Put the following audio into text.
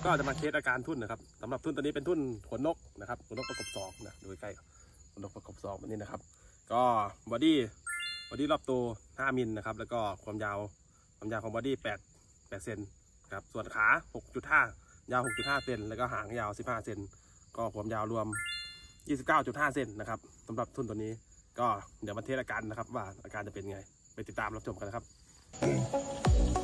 ก็จะมาเทสอาการทุ่นนะครับสำหรับทุ่นตัวนี้เป็นทุ่นขนนกนะครับขนนกประกบ2นะดูใกล้ขนนกประกบ2แบบนี้นะครับก็บอดี้รอบตัว5มิลนะครับแล้วก็ความยาวของบอดี้8เซนครับส่วนขา 6.5 ยาว 6.5 เซนแล้วก็หางยาว15 เซนก็ความยาวรวม 29.5 เซนนะครับสำหรับทุ่นตัวนี้ก็เดี๋ยวมาเทสอาการนะครับว่าอาการจะเป็นไงไปติดตามรับชมกันนะครับ